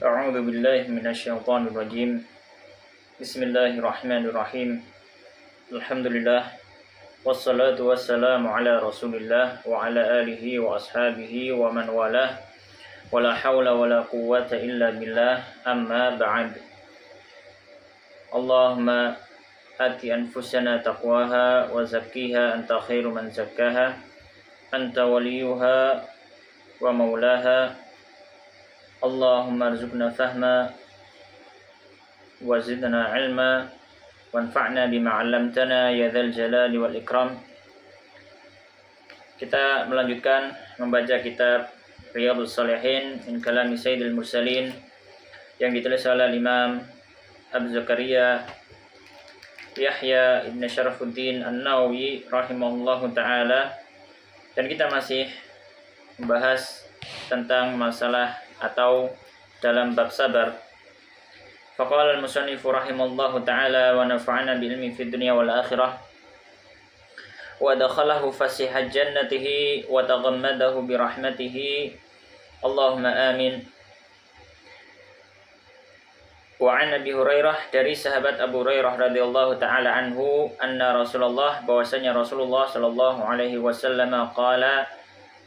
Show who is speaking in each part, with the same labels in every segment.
Speaker 1: A'udzu billahi minasyaitonir rajim. Bismillahirrahmanirrahim. Alhamdulillah wassalatu wassalamu ala Rasulillah wa ala alihi wa ashabihi wa man walah. Wala haula wala quwwata illa billah. Amma ba'd. Allahumma ati anfusana taqwaha wa zakkiha anta khairu man zakkaha anta waliyuha wa maulaha. Allahumma arzuqna fahma wa zidna ilma wanfa'na bima 'allamtana ya dzal jalali wal ikram. Kita melanjutkan membaca kitab Riyadhus Shalihin min kalami Sayyidil Mursalin yang ditulis oleh Imam Abu Zakaria Yahya Ibn Syarafuddin An-Nawawi rahimahullahu ta'ala, dan kita masih membahas tentang masalah atau dalam bab sabar. Faqala al-musannifu rahimallahu ta'ala wa nafa'ana bi ilmi fid dunya wal akhirah wa dakhalahu fasiha jannatihi wa taghammadahu bi rahmatihi. Allahumma amin. Wa an Abi Hurairah, dari sahabat Abu Hurairah radhiyallahu ta'ala anhu, anna Rasulullah, bahwasanya Rasulullah sallallahu alaihi wasallam qala,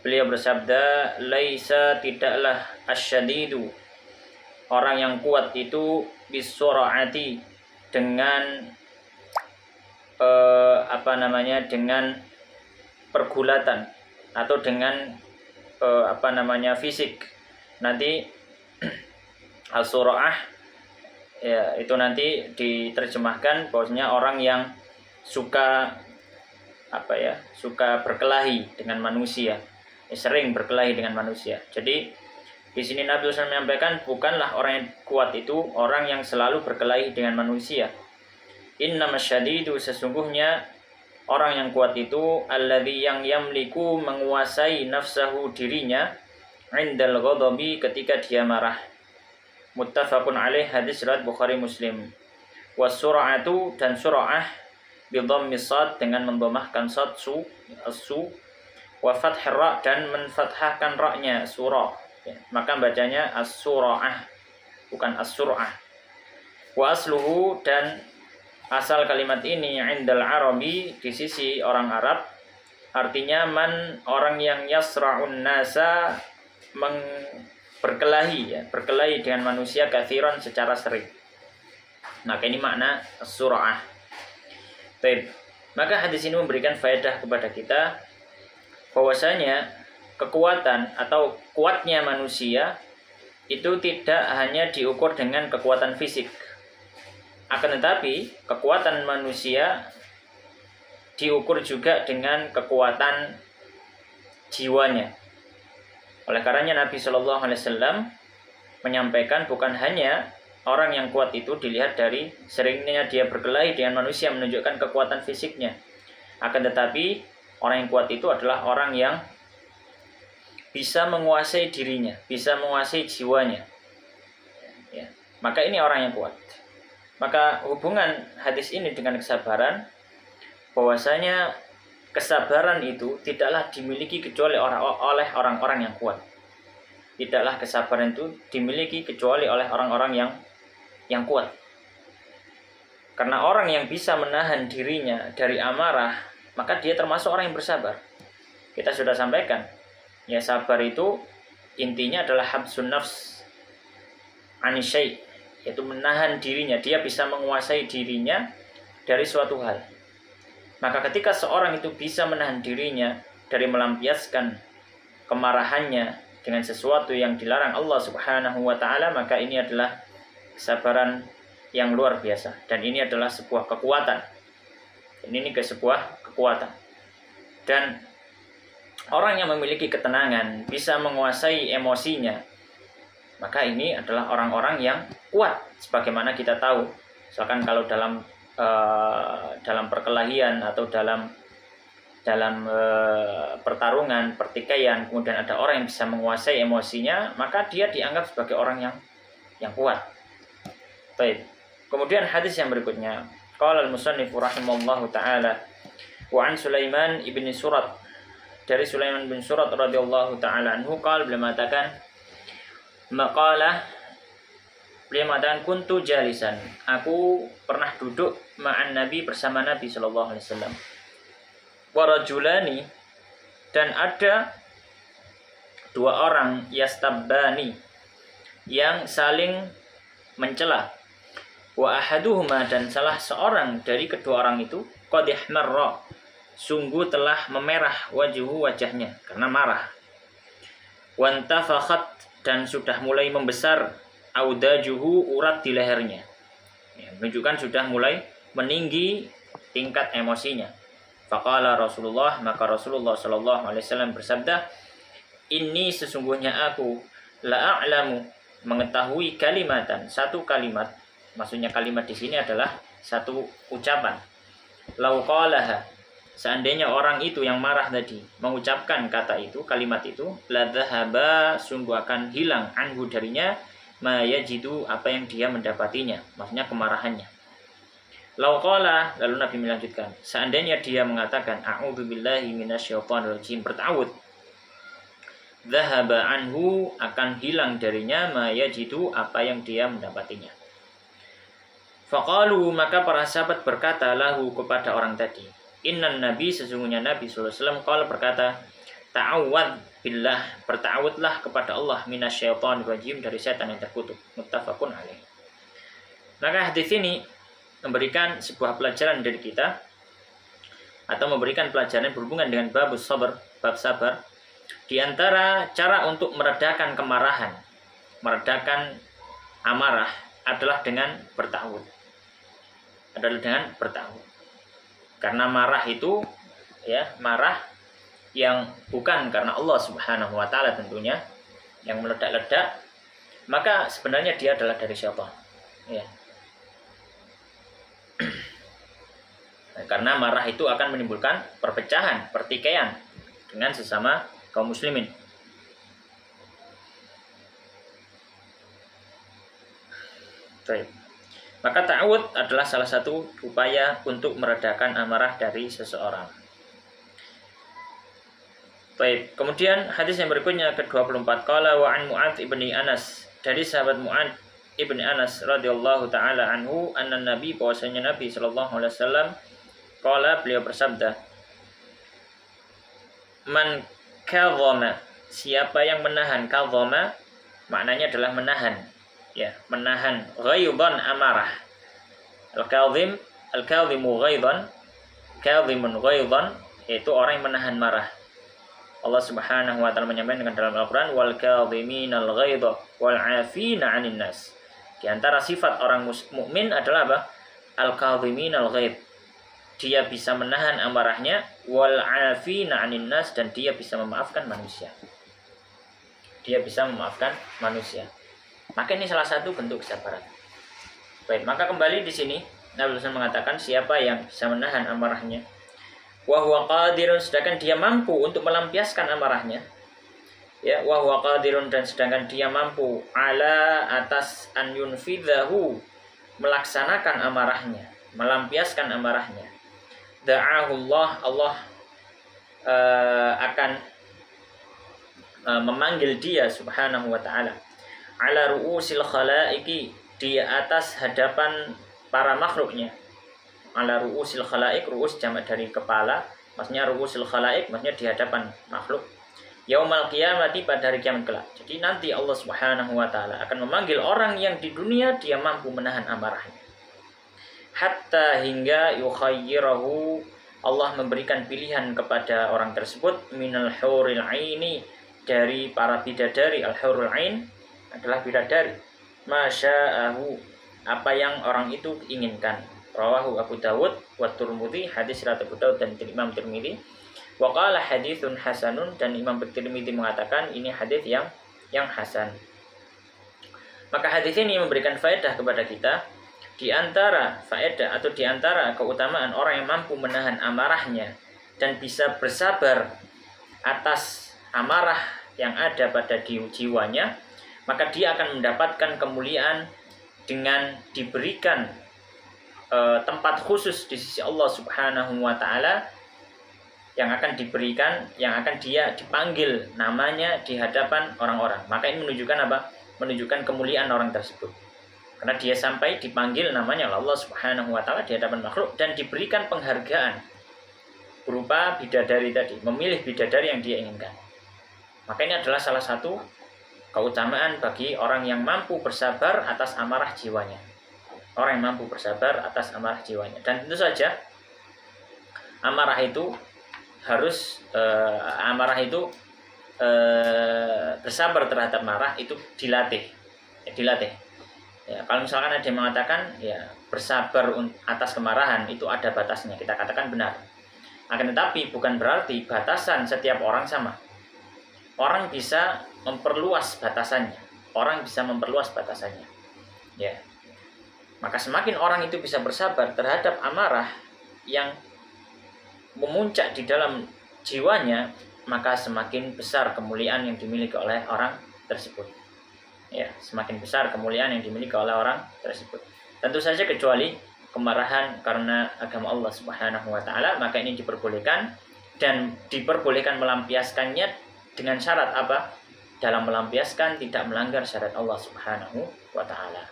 Speaker 1: beliau bersabda, laisa, tidaklah asyadidu, orang yang kuat itu, bisura'ati, dengan dengan pergulatan atau dengan fisik. Nanti al-sura'ah ya, itu nanti diterjemahkan bahwasanya orang yang suka berkelahi dengan manusia, sering berkelahi dengan manusia. Jadi di sini Nabi SAW menyampaikan, bukanlah orang yang kuat itu orang yang selalu berkelahi dengan manusia. Innamasyadidu, sesungguhnya orang yang kuat itu alladzi, yang yamliku, menguasai nafsahu, dirinya, indal ghadabi, ketika dia marah. Muttafaqun alaih, hadis riwayat Bukhari Muslim. Wasur'atu, dan sur'ah bi dhammis sad, dengan mendhamahkan sad, su, wa fathir ra, dan menfathahkan ra-nya, surah. Maka bacanya as-sura'ah, bukan as-sur'ah. Wa asluhu, dan asal kalimat ini indal arabi, di sisi orang Arab, artinya man, orang yang yasra'un nasa, berkelahi dengan manusia, katsiran, secara sering. Maka ini makna as-sura'ah. Baik, maka hadis ini memberikan faedah kepada kita bahwasanya kekuatan atau kuatnya manusia itu tidak hanya diukur dengan kekuatan fisik, akan tetapi kekuatan manusia diukur juga dengan kekuatan jiwanya. Oleh karenanya Nabi Shallallahu Alaihi Wasallam menyampaikan, bukan hanya orang yang kuat itu dilihat dari seringnya dia berkelahi dengan manusia menunjukkan kekuatan fisiknya, akan tetapi orang yang kuat itu adalah orang yang bisa menguasai dirinya, bisa menguasai jiwanya. Ya. Maka ini orang yang kuat. Maka hubungan hadis ini dengan kesabaran, bahwasanya kesabaran itu tidaklah dimiliki kecuali oleh orang-orang yang kuat. Tidaklah kesabaran itu dimiliki kecuali oleh orang-orang yang kuat. Karena orang yang bisa menahan dirinya dari amarah, maka dia termasuk orang yang bersabar. Kita sudah sampaikan, ya, sabar itu intinya adalah habsun nafs anisyai, yaitu menahan dirinya. Dia bisa menguasai dirinya dari suatu hal. Maka ketika seorang itu bisa menahan dirinya dari melampiaskan kemarahannya dengan sesuatu yang dilarang Allah Subhanahu wa ta'ala, maka ini adalah kesabaran yang luar biasa. Dan ini adalah sebuah kekuatan. Ini sebuah kekuatan. Dan orang yang memiliki ketenangan, bisa menguasai emosinya, maka ini adalah orang-orang yang kuat. Sebagaimana kita tahu, misalkan kalau dalam perkelahian atau dalam pertarungan, pertikaian, kemudian ada orang yang bisa menguasai emosinya, maka dia dianggap sebagai orang yang kuat. Baik. Kemudian hadis yang berikutnya, qala al-musannifu rahimallahu ta'ala, wa an Sulaiman ibni Surat, dari Sulaiman bin Surat radhiyallahu ta'ala anhu, qala, beliau mengatakan, maqalah, Beliau mengatakan kuntu jalisan. Aku pernah duduk ma'an Nabi bersama Nabi sallallahu alaihi wasallam. Wa rajulani, dan ada dua orang yastabbani yang saling mencela. Wa ahaduhuma, dan salah seorang dari kedua orang itu qad ihmarra, sungguh telah memerah wajahnya karena marah. Wantafakhat, dan sudah mulai membesar audajuhu, urat di lehernya, ya, menunjukkan sudah mulai meninggi tingkat emosinya. Faqala Rasulullah, maka Rasulullah sallallahu alaihi wasallam bersabda, ini sesungguhnya aku la a'lamu, mengetahui kalimatan, satu kalimat, maksudnya kalimat di sini adalah satu ucapan. Lau qalaha, seandainya orang itu yang marah tadi mengucapkan kata itu, kalimat itu, la dhahaba, sungguh akan hilang anhu darinya, ma yajidu, apa yang dia mendapatinya, maksudnya kemarahannya. Lau qala, lalu Nabi melanjutkan, seandainya dia mengatakan a'udzubillahi minasyaitonir rajim, bertawud, dhahaba anhu, akan hilang darinya, ma yajidu, apa yang dia mendapatinya. Faqalu, maka para sahabat berkata lahu kepada orang tadi, innan nabi, sesungguhnya Nabi sallallahu alaihi wasallam qala, berkata, ta'awwad billah, bertawudlah kepada Allah, minasyaitonir rajim, dari setan yang terkutuk. Muttafaqun alaih. Maka hadis ini memberikan sebuah pelajaran dari kita, atau memberikan pelajaran berhubungan dengan bab sabar. Di antara cara untuk meredakan kemarahan, meredakan amarah adalah dengan bertawud. Karena marah itu, ya, marah yang bukan karena Allah Subhanahu wa taala tentunya, yang meledak-ledak, maka sebenarnya dia adalah dari syaitan, ya. Karena marah itu akan menimbulkan perpecahan, pertikaian dengan sesama kaum muslimin. Baik. Maka ta'awud adalah salah satu upaya untuk meredakan amarah dari seseorang. Baik, kemudian hadis yang berikutnya ke-24, qala wa an Mu'adz ibni Anas, dari sahabat Mu'adz ibni Anas radhiyallahu taala anhu, anna Nabi, bahwasanya Nabi sallallahu alaihi wasallam, qala, beliau bersabda, man kadhama, siapa yang menahan, kadhama maknanya adalah menahan, ya, menahan ghaidhan, amarah. Al-kadhimu ghaidhan, kadhimun ghaidhan, yaitu orang yang menahan marah. Allah Subhanahu wa taala menyampaikan dalam Al-Qur'an, wal kadhiminal ghaidha wal 'afina 'anil nas. Di antara sifat orang mukmin adalah apa? Al-kadhiminal ghaidh. Dia bisa menahan amarahnya, wal 'afina 'anil nas, dan dia bisa memaafkan manusia. Maka ini salah satu bentuk kesabaran. Baik, maka kembali di sini Nabi SAW mengatakan siapa yang bisa menahan amarahnya, wa huwa qadirun, sedangkan dia mampu untuk melampiaskan amarahnya, ya, wa huwa qadirun, dan sedangkan dia mampu ala, atas, an yunfidhahu, melaksanakan amarahnya, melampiaskan amarahnya, da'ahullah, Allah akan memanggil dia Subhanahu wa ta'ala, ala ru'usil khalaiqi, di atas hadapan para makhluknya. Ala ru'usil khalaik, ru'us jamak dari kepala, maksudnya ru'usil khalaik, maksudnya di hadapan makhluk. Yaumal qiyamati, pada hari kiamat kelak. Jadi nanti Allah Subhanahu wa taala akan memanggil orang yang di dunia dia mampu menahan amarahnya. Hatta, hingga yukhayyirahu, Allah memberikan pilihan kepada orang tersebut, minal huril aini, dari para bidadari. Al-hurul ain adalah bidadari. Masya'ahu, apa yang orang itu inginkan. Rawahu Abu Dawud wa Tirmidzi, hadis riwayat Abu Dawud dan Imam Tirmidzi. Wa qala haditsun hasanun, dan Imam Tirmidzi mengatakan ini hadis yang hasan. Maka hadis ini memberikan faedah kepada kita, di antara faedah atau di antara keutamaan orang yang mampu menahan amarahnya dan bisa bersabar atas amarah yang ada pada jiwanya, maka dia akan mendapatkan kemuliaan dengan diberikan tempat khusus di sisi Allah Subhanahu wa taala, yang akan diberikan, yang akan dia dipanggil namanya di hadapan orang-orang. Maka ini menunjukkan apa? Menunjukkan kemuliaan orang tersebut. Karena dia sampai dipanggil namanya Allah Subhanahu wa taala di hadapan makhluk dan diberikan penghargaan berupa bidadari tadi, memilih bidadari yang dia inginkan. Maka ini adalah salah satu keutamaan bagi orang yang mampu bersabar atas amarah jiwanya. Orang yang mampu bersabar atas amarah jiwanya. Dan tentu saja amarah itu harus bersabar terhadap marah itu dilatih. Ya, kalau misalkan ada yang mengatakan ya bersabar atas kemarahan itu ada batasnya, kita katakan benar. Akan tetapi bukan berarti batasan setiap orang sama. Orang bisa memperluas batasannya. Ya. Maka semakin orang itu bisa bersabar terhadap amarah yang memuncak di dalam jiwanya, maka semakin besar kemuliaan yang dimiliki oleh orang tersebut. Ya, semakin besar kemuliaan yang dimiliki oleh orang tersebut. Tentu saja kecuali kemarahan karena agama Allah Subhanahu wa taala, maka ini diperbolehkan dan diperbolehkan melampiaskannya dengan syarat apa? Dalam melampiaskan tidak melanggar syariat Allah Subhanahu wa taala.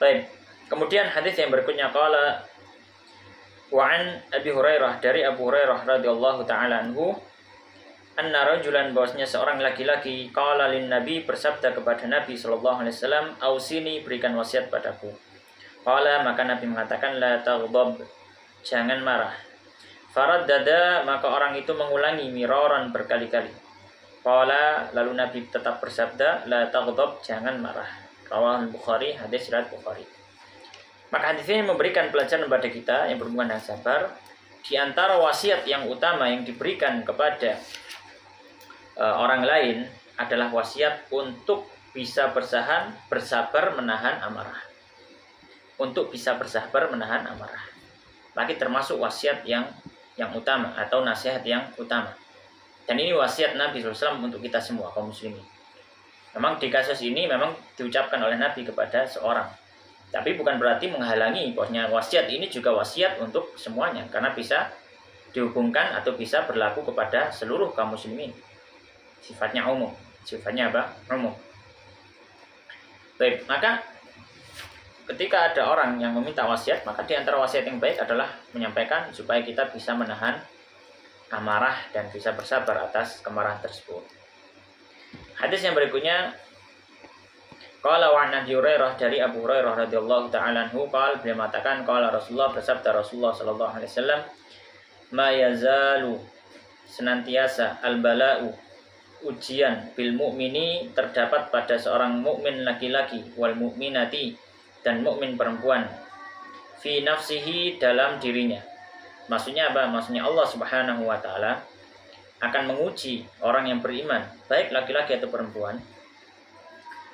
Speaker 1: Baik. Kemudian hadis yang berikutnya qala wa an Abi Hurairah, dari Abu Hurairah radhiyallahu taala anhu, anna rajulan, bahwasanya seorang laki-laki qala lin nabi, bersabda kepada Nabi sallallahu alaihi wasallam, ausini, berikan wasiat padaku. Qala, maka Nabi mengatakan, la taghdab, jangan marah. Faraddada, maka orang itu mengulangi miraran, berkali-kali. Qala, lalu Nabi tetap bersabda, la taghdab, jangan marah. Rawahul Bukhari, hadis riwayat Bukhari. Maka hadis ini memberikan pelajaran kepada kita yang berhubungan dengan sabar. Di antara wasiat yang utama yang diberikan kepada orang lain adalah wasiat untuk bisa bersabar menahan amarah. Untuk bisa bersabar menahan amarah. Lagi termasuk wasiat yang utama atau nasihat yang utama. Dan ini wasiat Nabi SAW untuk kita semua kaum muslimin. Memang di kasus ini memang diucapkan oleh Nabi kepada seorang. Tapi bukan berarti menghalangi bahwasanya wasiat ini juga wasiat untuk semuanya, karena bisa dihubungkan atau bisa berlaku kepada seluruh kaum muslimin. Sifatnya umum. Sifatnya apa? Umum. Baik, maka ketika ada orang yang meminta wasiat, maka di antara wasiat yang baik adalah menyampaikan supaya kita bisa menahan amarah dan bisa bersabar atas kemarahan tersebut. Hadis yang berikutnya qala wa an Abi Hurairah, dari Abu Hurairah radhiyallahu taala anhu, qala, beliau mengatakan qala Rasulullah, bersabda Rasulullah sallallahu alaihi wasallam, ma yazalu, senantiasa al-bala'u, ujian, bil mukmini, terdapat pada seorang mukmin laki-laki, wal mukminati, dan mukmin perempuan, fi nafsihi, dalam dirinya. Maksudnya apa? Maksudnya Allah Subhanahu wa taala akan menguji orang yang beriman, baik laki-laki atau perempuan.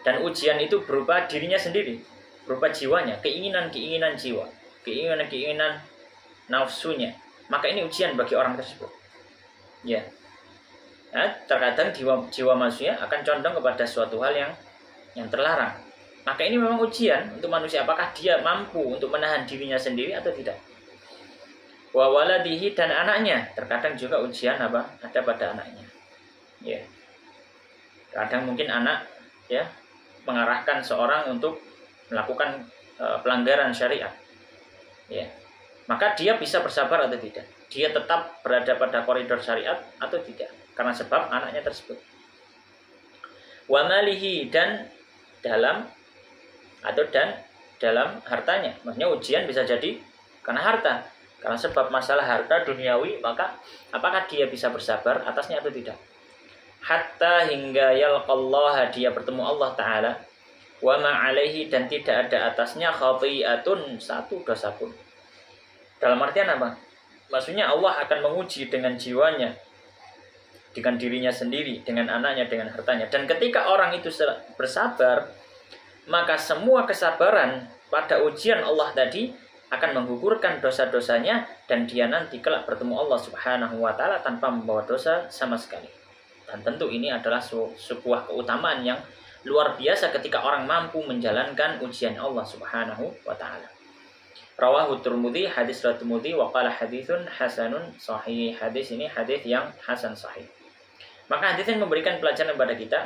Speaker 1: Dan ujian itu berupa dirinya sendiri, berupa jiwanya, keinginan-keinginan jiwa, keinginan-keinginan nafsunya. Maka ini ujian bagi orang tersebut. Ya. Nah, terkadang jiwa manusia akan condong kepada suatu hal yang terlarang. Maka ini memang ujian untuk manusia, apakah dia mampu untuk menahan dirinya sendiri atau tidak. Wa waladihi, dan anaknya, terkadang juga ujian apa? Ada pada anaknya. Ya. Kadang mungkin anak ya mengarahkan seorang untuk melakukan pelanggaran syariat. Ya. Maka dia bisa bersabar atau tidak? Dia tetap berada pada koridor syariat atau tidak? Karena sebab anaknya tersebut. Wa malihi, dan dalam hartanya. Maksudnya ujian bisa jadi karena harta. Karena sebab masalah harta duniawi, maka apakah dia bisa bersabar atasnya atau tidak? Hatta hingga yalqallaha, dia bertemu Allah Ta'ala, wa ma'alaihi, dan tidak ada atasnya khati'atun, satu dosa pun. Dalam artian apa? Maksudnya Allah akan menguji dengan jiwanya, dengan dirinya sendiri, dengan anaknya, dengan hartanya. Dan ketika orang itu bersabar, maka semua kesabaran pada ujian Allah tadi akan menggugurkan dosa-dosanya, dan dia nanti kelak bertemu Allah Subhanahu wa taala tanpa membawa dosa sama sekali. Dan tentu ini adalah sebuah keutamaan yang luar biasa ketika orang mampu menjalankan ujian Allah Subhanahu wa taala. Rawahu Tirmidzi, hadis riwayat Tirmidzi, wa qala haditsun hasanun sahih. Hadis ini hadis yang hasan sahih. Maka hadis ini memberikan pelajaran kepada kita.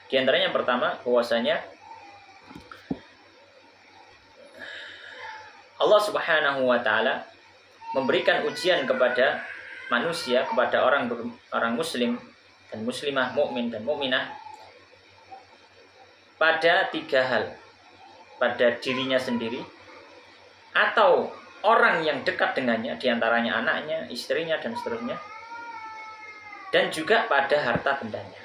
Speaker 1: Di antaranya yang pertama, bahwasanya Allah Subhanahu wa taala memberikan ujian kepada manusia, kepada orang muslim dan muslimah, mukmin dan mukminah pada 3 hal. Pada dirinya sendiri atau orang yang dekat dengannya, diantaranya anaknya, istrinya dan seterusnya, dan juga pada harta bendanya.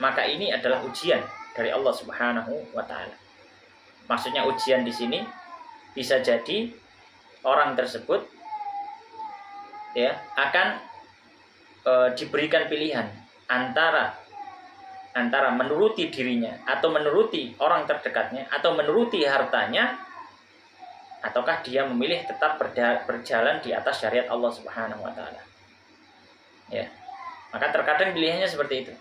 Speaker 1: Maka ini adalah ujian dari Allah Subhanahu wa taala. Maksudnya ujian di sini bisa jadi orang tersebut ya akan diberikan pilihan antara menuruti dirinya atau menuruti orang terdekatnya atau menuruti hartanya, ataukah dia memilih tetap berjalan di atas syariat Allah Subhanahu wa taala. Ya. Maka terkadang pilihannya seperti itu.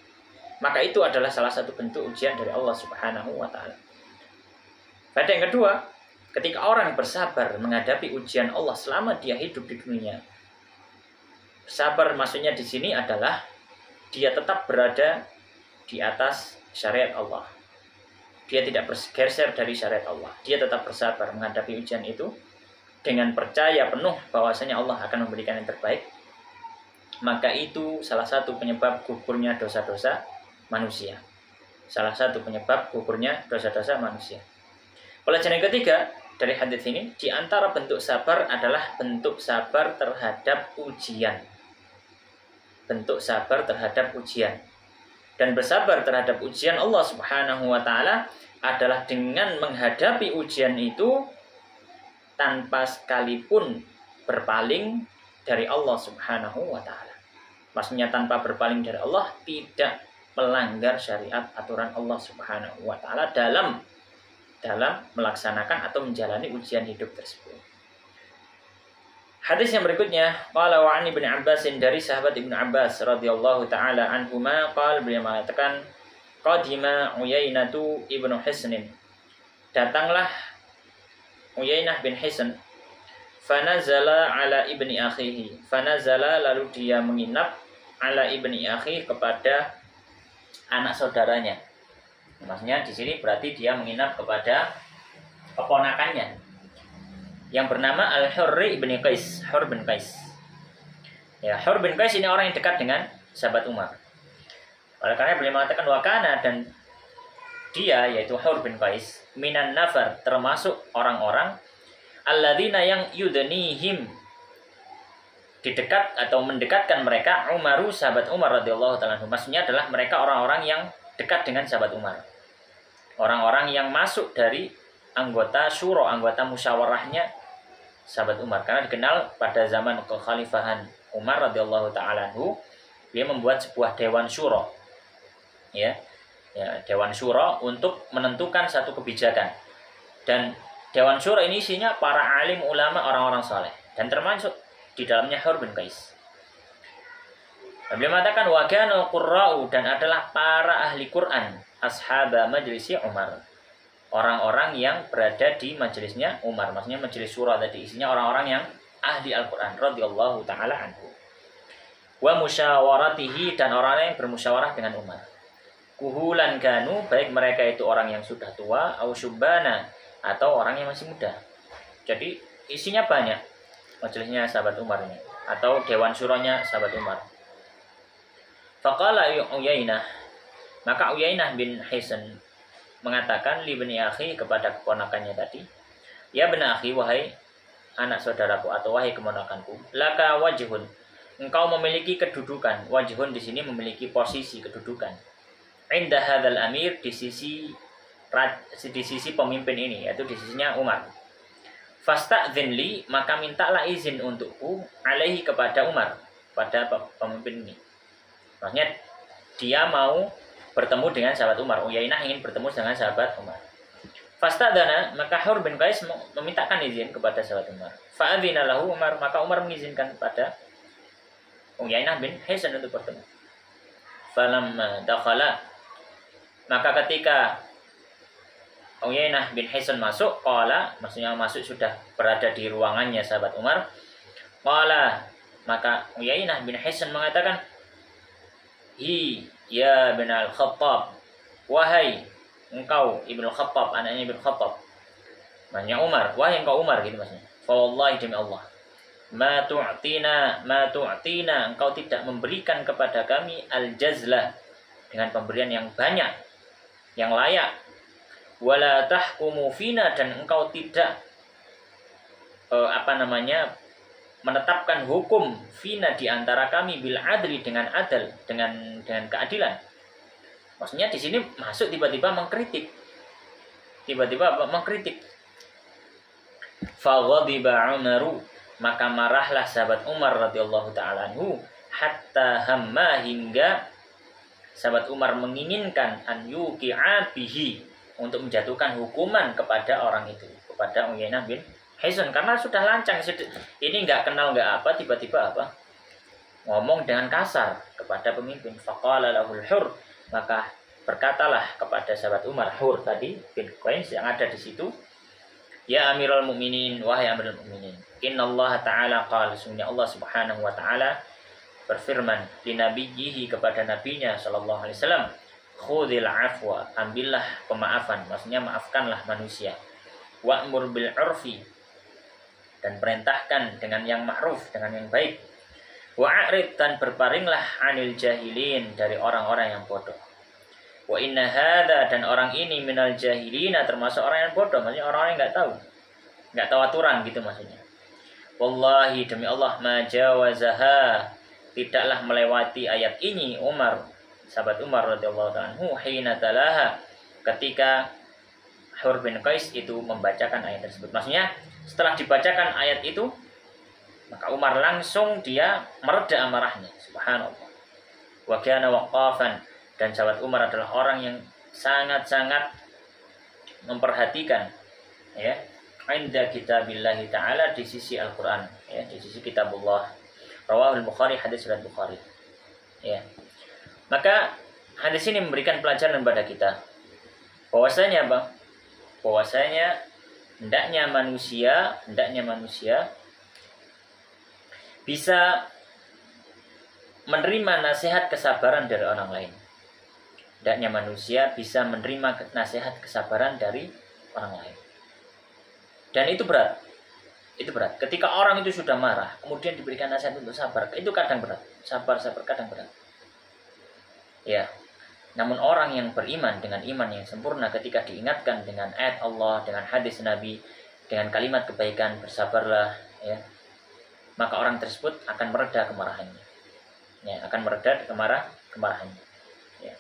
Speaker 1: Maka itu adalah salah satu bentuk ujian dari Allah Subhanahu wa taala. Pada yang kedua, ketika orang bersabar menghadapi ujian Allah selama dia hidup di dunia. Sabar maksudnya di sini adalah dia tetap berada di atas syariat Allah. Dia tidak bergeser dari syariat Allah. Dia tetap bersabar menghadapi ujian itu dengan percaya penuh bahwasanya Allah akan memberikan yang terbaik. Maka itu salah satu penyebab gugurnya dosa-dosa manusia. Salah satu penyebab gugurnya dosa-dosa manusia. Pelajaran yang ketiga dari hadis ini, di antara bentuk sabar adalah bentuk sabar terhadap ujian. Bentuk sabar terhadap ujian. Dan bersabar terhadap ujian Allah Subhanahu wa taala adalah dengan menghadapi ujian itu tanpa sekalipun berpaling dari Allah Subhanahu wa taala. Maksudnya tanpa berpaling dari Allah, tidak melanggar syariat aturan Allah Subhanahu wa taala dalam melaksanakan atau menjalani ujian hidup tersebut. Hadis yang berikutnya, qala wa an Ibnu Abbas, dari sahabat Ibnu Abbas radhiyallahu taala anhuma, qala, beliau mengatakan, qadima Uyainatu ibnu Hisn. Datanglah Uyainah bin Hisn, fanazala ala ibni akhihi. Fanazala, lalu dia menginap ala ibni akhi, kepada anak saudaranya. Maksudnya di sini berarti dia menginap kepada keponakannya yang bernama Al-Hurri ibn Qais, Hur bin Qais. Ya, Hur bin Qais ini orang yang dekat dengan sahabat Umar. Oleh karena beliau mengatakan wakana, dan dia yaitu Hur bin Qais minan nafar, termasuk orang-orang alladzina yang yudnihim, didekat atau mendekatkan mereka Umaru, sahabat Umar radhiyallahu taala. Maksudnya adalah mereka orang-orang yang dekat dengan sahabat Umar. Orang-orang yang masuk dari anggota syuro, anggota musyawarahnya sahabat Umar, karena dikenal pada zaman kekhalifahan Umar radhiyallahu taala anhu, dia membuat sebuah dewan syuro, ya, dewan syuro untuk menentukan satu kebijakan. Dan dewan syuro ini isinya para alim ulama, orang-orang saleh, dan termasuk di dalamnya Hur bin Qais. Beliau mengatakan wa kana qurra'u, dan adalah para ahli Quran, ashaba majlisi Umar, orang-orang yang berada di majelisnya Umar. Maksudnya majelis syura tadi isinya orang-orang yang ahli Al-Quran radhiyallahu taala anhu. Wa musyawaratihi, dan orang yang bermusyawarah dengan Umar. Kuhulan kanu, baik mereka itu orang yang sudah tua, au syubbana, atau orang yang masih muda. Jadi isinya banyak majelisnya sahabat Umar ini, atau dewan syuranya sahabat Umar. Faqala Uyainah, maka Uyainah bin Hisn mengatakan li bani akhi, kepada keponakannya tadi, ya bani akhi, wahai anak saudaraku atau wahai keponakanku, laka wajhun, engkau memiliki kedudukan. Wajhun di sini memiliki posisi kedudukan. Inda hadzal amir, di sisi pemimpin ini, yaitu di sisinya Umar. Fasta'dzin li, maka mintalah izin untukku, alaihi, kepada Umar, pada pemimpin ini. Maksudnya dia mau bertemu dengan sahabat Umar. Uyainah ingin bertemu dengan sahabat Umar. Fasta'dzana, maka Hur bin Qais memintakan izin kepada sahabat Umar. Fa'adzina lahu Umar, maka Umar mengizinkan kepada Uyainah bin Hisn untuk bertemu. Falamma dakhala, maka ketika Uyainah bin Hisn masuk, qala, maksudnya masuk sudah berada di ruangannya sahabat Umar. Qala, maka Uyainah bin Hisn mengatakan, ya bin al-Khattab, wahai engkau Ibnu Khattab, anaknya Ibnu Khattab. Maksudnya Umar, wahai engkau Umar, gitu maksudnya. Fa wallahi demi Allah, ma tu'tina engkau tidak memberikan kepada kami al-jazla dengan pemberian yang banyak, yang layak. Wala tahkumu fina, dan engkau tidak menetapkan hukum fina di antara kami bil adli, dengan adil, dengan keadilan. Maksudnya di sini masuk tiba-tiba mengkritik. Fa ghadiba Umaru, maka marahlah sahabat Umar radhiyallahu taala anhu, hatta hamma, hingga sahabat Umar menginginkan an yuqi'a bihi, untuk menjatuhkan hukuman kepada orang itu, kepada Uyainah bin Hisn, karena sudah lancang. Ini nggak kenal nggak apa, tiba-tiba ngomong dengan kasar kepada pemimpin. Faqala lahul Hur, maka berkatalah kepada sahabat Umar, Hur tadi bin Qais yang ada di situ, ya Amirul Mukminin, wahai Amirul Mukminin, innallaha ta'ala qala, sesungguhnya Allah Subhanahu wa taala berfirman li nabiyhi, kepada nabinya sallallahu alaihi wasallam, khudhil afwa, ambillah pemaafan, maksudnya maafkanlah manusia, wa'mur bil urfi, dan perintahkan dengan yang ma'ruf, dengan yang baik, wa'arid, dan berparinglah anil jahilin, dari orang-orang yang bodoh. Wa inna hadha, dan orang ini minal jahilina, termasuk orang yang bodoh, maksudnya orang-orang yang nggak tahu aturan gitu maksudnya. Wallahi demi Allah, ma jawazaha, tidaklah melewati ayat ini Umar, sahabat Umar radhiyallahu anhu, hina talaha, ketika Hur bin Qais itu membacakan ayat tersebut. Maksudnya setelah dibacakan ayat itu, maka Umar langsung dia mereda amarahnya. Subhanallah. Wa kana waqafan, dan sahabat Umar adalah orang yang sangat-sangat memperhatikan, ya, inda kitabillahi ta'ala, di sisi Al-Qur'an, ya, di sisi kitabullah. Rawahul Bukhari, hadis riwayat Bukhari. Ya. Maka hadis ini memberikan pelajaran kepada kita bahwasanya hendaknya manusia bisa menerima nasihat kesabaran dari orang lain. Hendaknya manusia bisa menerima nasihat kesabaran dari orang lain. Dan itu berat. Ketika orang itu sudah marah, kemudian diberikan nasihat untuk sabar, itu kadang berat. Sabar kadang berat. Ya. Namun orang yang beriman dengan iman yang sempurna, ketika diingatkan dengan ayat Allah, dengan hadis Nabi, dengan kalimat kebaikan, bersabarlah, ya, maka orang tersebut akan mereda kemarahannya. Ya, akan mereda kemarahannya. Ya.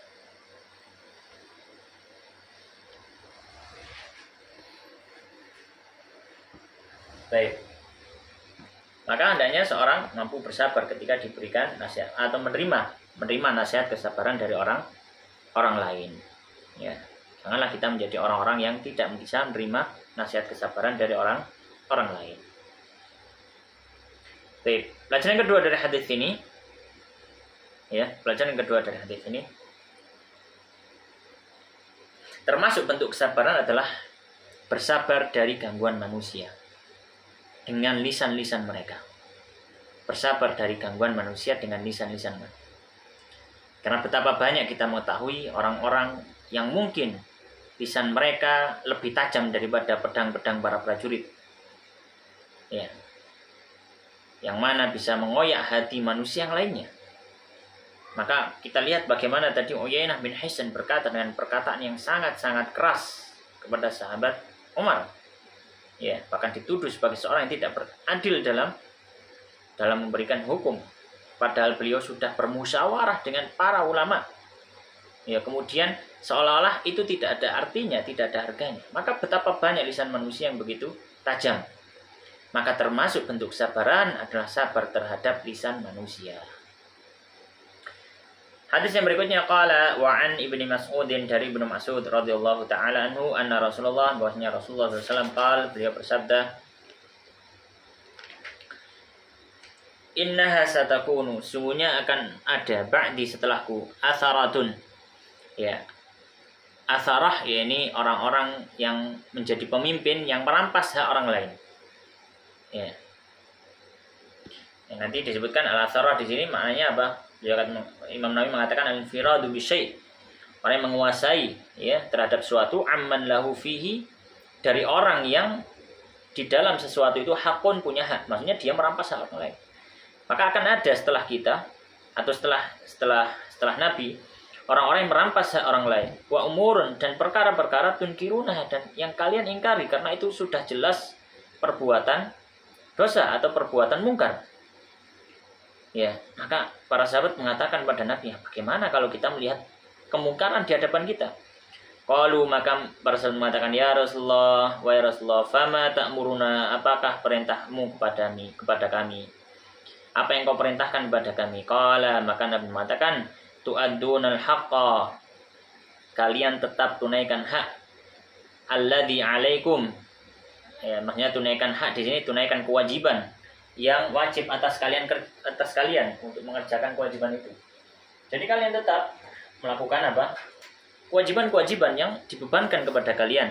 Speaker 1: Baik. Maka hendaknya seorang mampu bersabar ketika diberikan nasihat atau menerima nasihat kesabaran dari orang lain. Ya. Janganlah kita menjadi orang-orang yang tidak bisa menerima nasihat kesabaran dari orang lain. Baik, pelajaran kedua dari hadis ini, ya, termasuk bentuk kesabaran adalah bersabar dari gangguan manusia dengan lisan-lisan mereka. Bersabar dari gangguan manusia dengan lisan-lisan mereka. Karena betapa banyak kita mengetahui orang-orang yang mungkin lisan mereka lebih tajam daripada pedang-pedang para prajurit. Ya. Yang mana bisa mengoyak hati manusia yang lainnya. Maka kita lihat bagaimana tadi Uyainah bin Hisn berkata dengan perkataan yang sangat-sangat keras kepada sahabat Umar. Ya, bahkan dituduh sebagai seorang yang tidak beradil dalam memberikan hukum. Padahal beliau sudah bermusyawarah dengan para ulama. Ya, kemudian seolah-olah itu tidak ada artinya, tidak ada harganya. Maka betapa banyak lisan manusia yang begitu tajam. Maka termasuk bentuk kesabaran adalah sabar terhadap lisan manusia. Hadis yang berikutnya, qala wa an Ibnu Mas'ud, dari Ibnu Mas'ud radhiyallahu taala anhu, anna Rasulullah, bahwasanya Rasulullah SAW beliau bersabda, innaha satakunu, sungguhnya akan ada ba'di, setelahku, atharatun. Ya. Atharah, yakni orang-orang yang menjadi pemimpin yang merampas hak orang lain. Ya. Yang nanti disebutkan al-atharah di sini maknanya apa? Imam Nawawi mengatakan al-infiradu bi syai', orang yang menguasai, ya, terhadap suatu, amman lahu fihi, dari orang yang di dalam sesuatu itu hakun punya hak, maksudnya dia merampas hak orang lain. Maka akan ada setelah kita atau setelah Nabi orang-orang yang merampas hak orang lain, wa umurun, dan perkara-perkara tunkiruna, dan yang kalian ingkari karena itu sudah jelas perbuatan dosa atau perbuatan mungkar. Ya, maka para sahabat mengatakan pada Nabi, bagaimana kalau kita melihat kemungkaran di hadapan kita? Qalu, maka para sahabat mengatakan, ya Rasulullah, wa ya Rasulullah, fama ta'muruna, apakah perintahmu kepada kami? Apa yang kau perintahkan kepada kami? Qala, maka Nabi mengatakan, tu'addunal haqqa, kalian tetap tunaikan hak, alladzi alaikum. Ya, maksudnya tunaikan hak di sini tunaikan kewajiban yang wajib atas kalian untuk mengerjakan kewajiban itu. Jadi kalian tetap melakukan apa? Kewajiban-kewajiban yang dibebankan kepada kalian.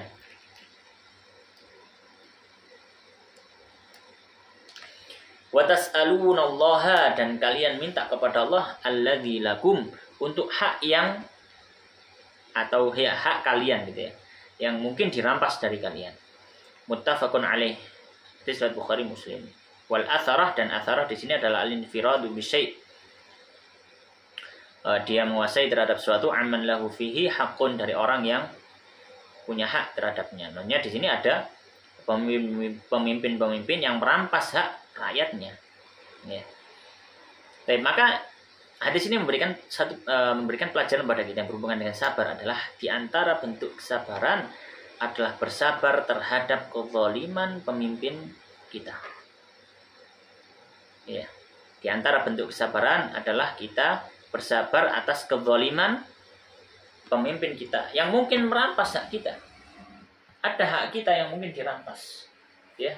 Speaker 1: Wa tas'alunallaha, dan kalian minta kepada Allah alladzi lakum, untuk hak yang atau hak kalian gitu ya, yang mungkin dirampas dari kalian. Muttafaqun alaih. Hadis riwayat Bukhari Muslim. Wal atharah, dan atharah di sini adalah al-infiradu bi syai'. Dia menguasai terhadap suatu aman lahu fihi hakun, dari orang yang punya hak terhadapnya. Maksudnya di sini ada pemimpin-pemimpin yang merampas hak rakyatnya. Ya. Tapi maka hadis ini memberikan pelajaran pada kita yang berhubungan dengan sabar, adalah di antara bentuk kesabaran adalah bersabar terhadap kezaliman pemimpin kita. Ya. Di antara bentuk kesabaran adalah kita bersabar atas kezaliman pemimpin kita yang mungkin merampas hak kita. Ada hak kita yang mungkin dirampas, ya,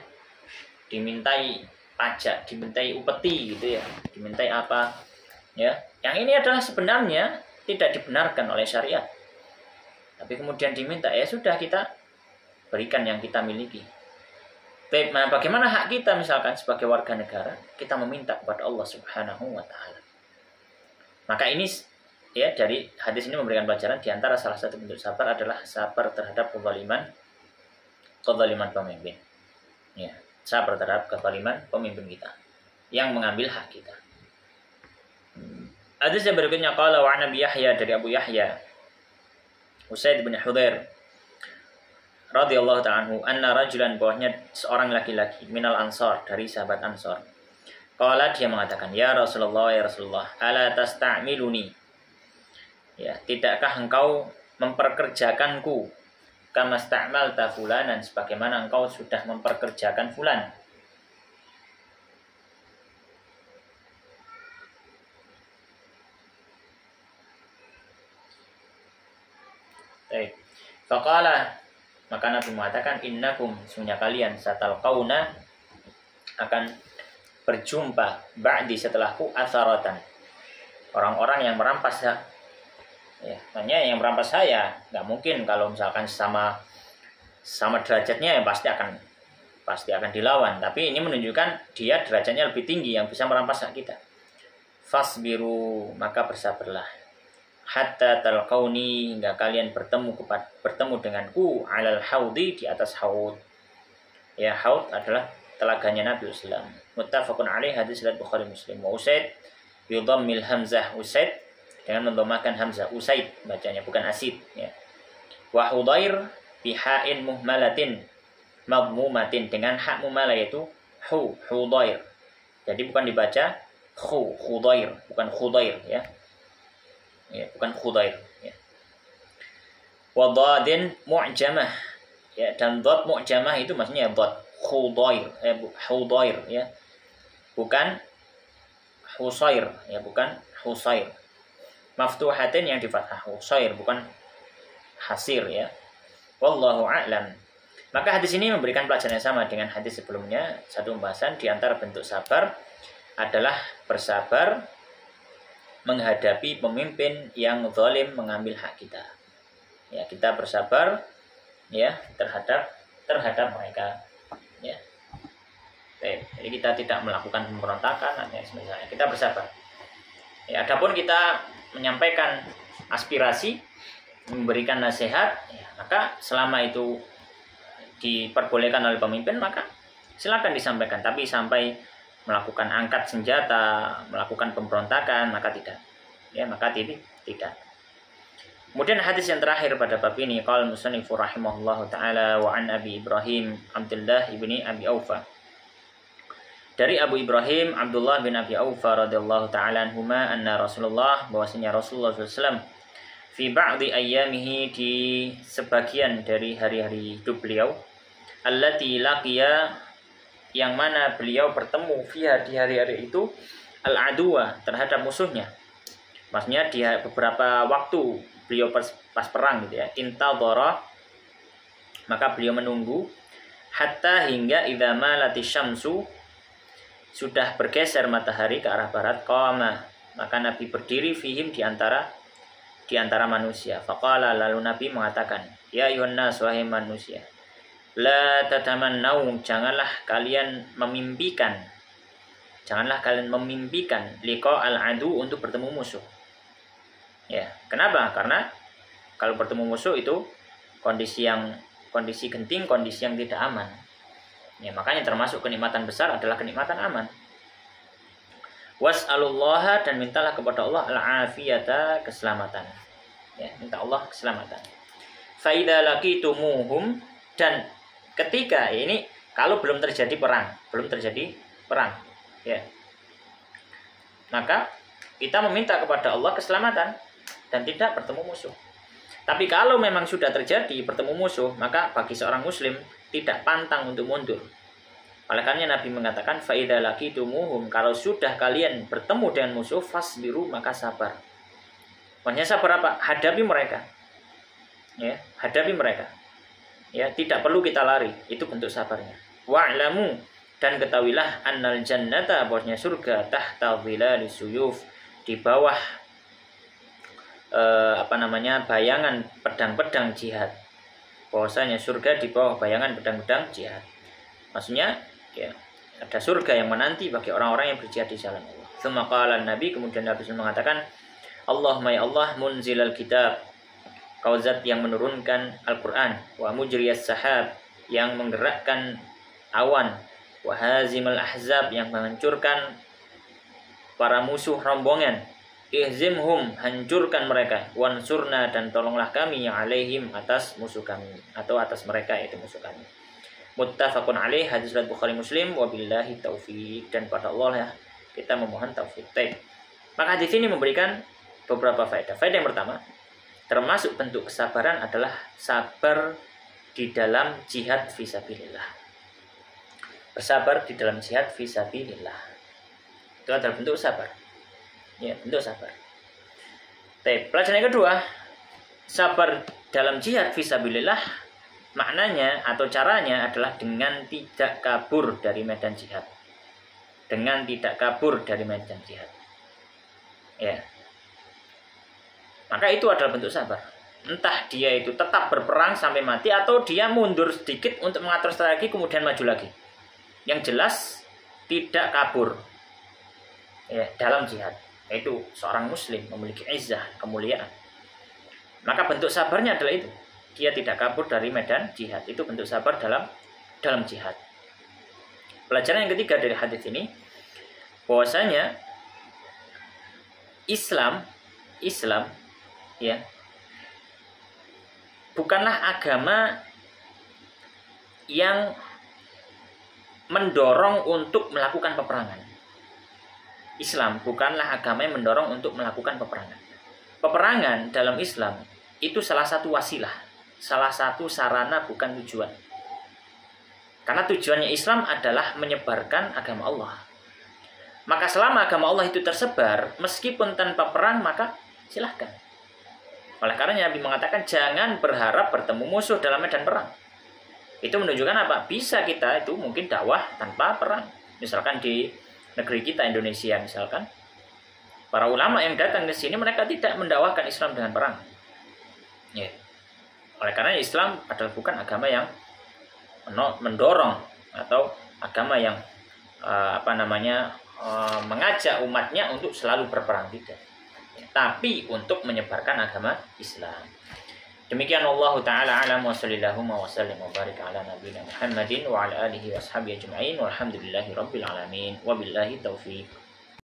Speaker 1: dimintai pajak, dimintai upeti gitu ya, dimintai apa, ya. Yang ini adalah sebenarnya tidak dibenarkan oleh syariat, tapi kemudian diminta, ya sudah, kita berikan yang kita miliki. Baik, nah bagaimana hak kita misalkan sebagai warga negara, kita meminta kepada Allah Subhanahu wa Ta'ala. Maka ini ya, dari hadis ini memberikan pelajaran di antara salah satu bentuk sabar adalah sabar terhadap kezaliman pemimpin. Ya, sabar terhadap kezaliman pemimpin kita yang mengambil hak kita. Hadis yang berikutnya, qala wa Nabi Yahya, dari Abu Yahya Usaid bin Hudzair radhiyallahu ta'ala anhu, anna rajulan, bahwasanya seorang laki-laki minal ansar, dari sahabat Ansar. Qala, dia mengatakan, ya Rasulullah, ya Rasulullah, ala tasta'miluni, ya, tidakkah engkau memperkerjakanku, kama sta'malta fulanan, sebagaimana engkau sudah memperkerjakan fulan. Baik. Faqala, maka Nabi mengatakan, innakum, sesungguhnya kalian, satalqauna, akan berjumpa ba'di, setelahku, atharatan, orang-orang yang merampas hak. Ya, makanya yang merampas saya nggak mungkin kalau misalkan sama derajatnya, ya pasti akan dilawan. Tapi ini menunjukkan dia derajatnya lebih tinggi yang bisa merampas hak kita. Fasbiru, maka bersabarlah. Hatta talqauni, hingga kalian bertemu denganku, alal haudi, di atas haud. Ya, haud adalah telaganya Nabi Islam. Muttafaqun alaih, hadis riwayat Bukhari Muslim. Wa Usaid bi dhammil hamzah, Usaid dengan mendhamakan hamzah, Usaid bacanya, bukan Asid, ya. Wa Hudzair bi ha'in muhmalatin madmumatin, dengan hak mumalah, yaitu Hudzair. Jadi bukan dibaca Hudzair, bukan Khudair, ya. Ya, bukan Khudair, ya. Wa dhadin mu'jamah, ya, dan dhad mu'jamah itu maksudnya dhad Hudzair, Hudzair, ya. Bukan Husair, ya, bukan Husair. Maftuhatin yang di fathah, Husair, bukan Hasir, ya. Wallahu a'lam. Maka hadis ini memberikan pelajaran yang sama dengan hadis sebelumnya. Satu pembahasan di antara bentuk sabar adalah bersabar menghadapi pemimpin yang zalim mengambil hak kita. Ya, kita bersabar, ya, terhadap mereka, ya. Jadi kita tidak melakukan pemberontakan, misalnya kita bersabar. Ya, adapun kita menyampaikan aspirasi, memberikan nasihat, ya, maka selama itu diperbolehkan oleh pemimpin, maka silakan disampaikan. Tapi sampai melakukan angkat senjata, melakukan pemberontakan, maka tidak. Ya, maka tidak. Kemudian hadis yang terakhir pada bab ini, qala musannifu rahimahullahu taala wa an Abi Ibrahim Abdullah ibni Abi Aufa. Dari Abu Ibrahim Abdullah bin Abi Aufa radhiyallahu taala anhuma anna Rasulullah, bahwasanya Rasulullah SAW fi ba'di ayyamihi, di sebagian dari hari-hari hidup beliau, allati laqiya, yang mana beliau bertemu fiha, di hari-hari itu, al-aduwa, terhadap musuhnya. Maksudnya di beberapa waktu beliau pas perang gitu ya, intadhara, maka beliau menunggu, hatta hingga idza malati syamsu, sudah bergeser matahari ke arah barat, qama, maka Nabi berdiri fihim, di antara manusia. Faqala, lalu Nabi mengatakan, ya ayyuhan nas, wahai manusia, la tatamannau, janganlah kalian memimpikan liqa al-adu, untuk bertemu musuh. Ya, kenapa? Karena kalau bertemu musuh itu kondisi genting, kondisi yang tidak aman. Ya, makanya termasuk kenikmatan besar adalah kenikmatan aman. Was'alullaha, dan mintalah kepada Allah al-afiyata, keselamatan. Ya, minta Allah keselamatan. Fa idza laqitumuhum, dan ketika ini kalau belum terjadi perang, ya. Maka kita meminta kepada Allah keselamatan dan tidak bertemu musuh. Tapi kalau memang sudah terjadi bertemu musuh, maka bagi seorang muslim tidak pantang untuk mundur. Oleh karena Nabi mengatakan, fa idza laqitumuhum, kalau sudah kalian bertemu dengan musuh, fasbiru, maka sabar. Maksudnya sabar apa? Hadapi mereka. Ya, hadapi mereka. Ya, tidak perlu kita lari, itu bentuk sabarnya. Wa'lamu, dan ketahuilah, annal jannata, bahwasanya surga, tahta dhilalis suyuf, di bawah bayangan pedang-pedang jihad. Bahwasanya surga di bawah bayangan pedang-pedang jihad. Maksudnya, ya, ada surga yang menanti bagi orang-orang yang berjihad di jalan Allah. Tsumma qala Nabi, kemudian Nabi mengatakan, Allahumma ya Allah, munzilal kitab, kau zat yang menurunkan Al-Quran, wa mujriyas sahab, yang menggerakkan awan, wa hazimal ahzab, yang menghancurkan para musuh rombongan, ihzimhum, hancurkan mereka, wansurna, dan tolonglah kami, yang alaihim, atas musuh kami, atau atas mereka, yaitu musuh kami. Muttafaqun alaih, hadis riwayat Bukhari Muslim, wabillahi taufiq, dan pada Allah ya kita memohon taufik. Maka hadis ini memberikan beberapa faedah. Faedah yang pertama, termasuk bentuk kesabaran adalah sabar di dalam jihad fisabilillah. Bersabar di dalam jihad fisabilillah, itu adalah bentuk sabar. Ya, bentuk sabar. Pelajaran yang kedua, sabar dalam jihad fisabilillah, maknanya atau caranya adalah dengan tidak kabur dari medan jihad. Dengan tidak kabur dari medan jihad. Ya. Maka itu adalah bentuk sabar. Entah dia itu tetap berperang sampai mati, atau dia mundur sedikit untuk mengatur strategi kemudian maju lagi. Yang jelas tidak kabur. Ya, dalam jihad. Yaitu seorang muslim memiliki izzah, kemuliaan. Maka bentuk sabarnya adalah itu. Dia tidak kabur dari medan jihad. Itu bentuk sabar dalam jihad. Pelajaran yang ketiga dari hadis ini, bahwasanya Islam ya, bukanlah agama yang mendorong untuk melakukan peperangan. Islam bukanlah agama yang mendorong untuk melakukan peperangan. Peperangan dalam Islam itu salah satu wasilah, salah satu sarana, bukan tujuan. Karena tujuannya Islam adalah menyebarkan agama Allah. Maka selama agama Allah itu tersebar, meskipun tanpa perang, maka silahkan. Oleh karena Nabi mengatakan, jangan berharap bertemu musuh dalam medan perang. Itu menunjukkan apa? Bisa kita itu mungkin dakwah tanpa perang. Misalkan di negeri kita Indonesia, misalkan para ulama yang datang ke sini, mereka tidak mendakwahkan Islam dengan perang. Ya. Oleh karena Islam adalah bukan agama yang mendorong atau agama yang mengajak umatnya untuk selalu berperang, tidak. Ya, tapi untuk menyebarkan agama Islam. Demikian Allah taala alam wa sallallahu wa sallam wa barik ala nabiyina Muhammadin wa ala alihi wa ashabihi ajma'in walhamdulillahi rabbil alamin wabillahi taufiq.